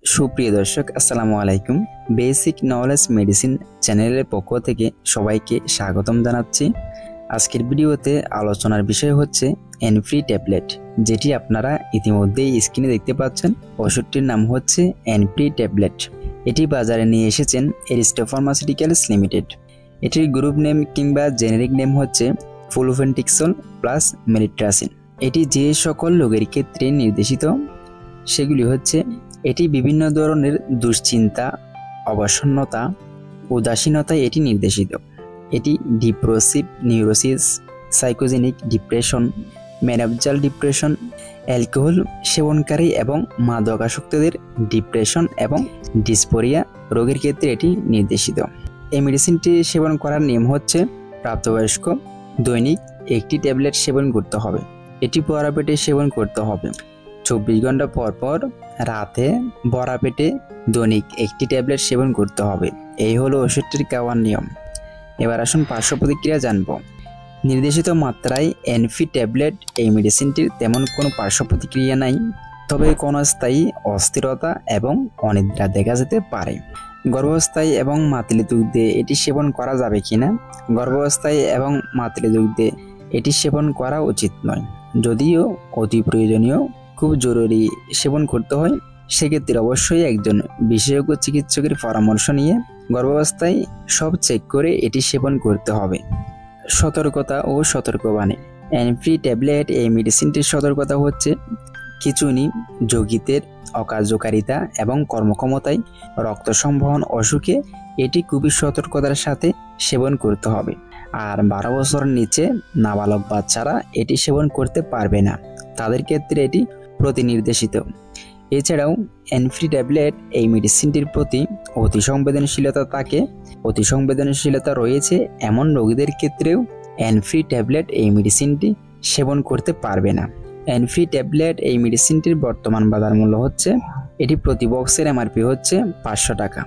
সুপ্রিয় দর্শক আসসালামু আলাইকুম। বেসিক নলেজ মেডিসিন চ্যানেলের পক্ষ থেকে সবাইকে স্বাগতম জানাচ্ছি। আজকের ভিডিওতে আলোচনার বিষয় হচ্ছে এনফ্রি ট্যাবলেট, যেটি আপনারা ইতিমধ্যেই স্ক্রিনে দেখতে পাচ্ছেন। ওষুধটির নাম হচ্ছে এনফ্রি ট্যাবলেট। এটি বাজারে নিয়ে এসেছেন এরিস্টো ফার্মাসিউটিক্যালস লিমিটেড। এটির গ্রুপ নেম কিংবা জেনেরিক নেম হচ্ছে ফ্লুভেন্টিক্সল প্লাস মেলিট্রাসিন। এটি যে সকল রোগের ক্ষেত্রে নির্দেশিত সেগুলি হচ্ছে: এটি বিভিন্ন ধরনের দুশ্চিন্তা, অবসন্নতা, উদাসীনতায় এটি নির্দেশিত। এটি depressive neurosis, psychogenic depression, menopausal depression, alcohol সেবনকারী এবং মাদকাসক্তদের ডিপ্রেশন এবং ডিসপোরিয়া রোগের ক্ষেত্রে এটি নির্দেশিত। এই মেডিসিনটি সেবন করার নিয়ম হচ্ছে: প্রাপ্তবয়স্ক দৈনিক একটি ট্যাবলেট সেবন করতে হবে। এটি ভরা পেটে সেবন করতে হবে। 24 ঘন্টা পর পর রাতে ভরা পেটে দৈনিক একটি ট্যাবলেট সেবন করতে হবে। এই হলো ওষুধটির খাওয়ার নিয়ম। এবার আসুন পার্শ্ব প্রতিক্রিয়া জানব। নির্দেশিত মাত্রায় এনফ্রি ট্যাবলেট এই মেডিসিনটির তেমন কোনো পার্শ্ব প্রতিক্রিয়া নাই, তবে কোনো স্থায়ী অস্থিরতা এবং অনিদ্রা দেখা যেতে পারে। গর্ভাবস্থায় এবং মাতৃ দুগ্ধে এটি সেবন করা যাবে কিনা? গর্ভাবস্থায় এবং মাতৃ দুগ্ধে এটি সেবন করা উচিত নয়। যদিও অতি প্রয়োজনীয়, খুব জরুরি সেবন করতে হয়, সেক্ষেত্রে অবশ্যই একজন বিশেষজ্ঞ চিকিৎসকের পরামর্শ নিয়ে গর্ভাবস্থায় সব চেক করে এটি সেবন করতে হবে। সতর্কতা ও সতর্কবাণী। এনফ্রি ট্যাবলেট এই মেডিসিনটির সতর্কতা হচ্ছে: খিঁচুনি, যকৃতের অকার্যকারিতা এবং কর্মক্ষমতায় রক্ত সংবহন অসুখে এটি খুবই সতর্কতার সাথে সেবন করতে হবে। আর 12 বছরের নিচে নাবালক বাচ্চারা এটি সেবন করতে পারবে না, তাদের ক্ষেত্রে এটি প্রতিনির্দেশিত। এছাড়াও এনফ্রি ট্যাবলেট এই মেডিসিনটির প্রতি অতি সংবেদনশীলতা থাকে। অতি সংবেদনশীলতা রয়েছে এমন রোগীদের ক্ষেত্রেও এনফ্রি ট্যাবলেট এই মেডিসিনটি সেবন করতে পারবে না। এনফ্রি ট্যাবলেট এই মেডিসিনটির বর্তমান বাজার মূল্য হচ্ছে, এটি প্রতি বক্সের এমআরপি হচ্ছে 500 টাকা।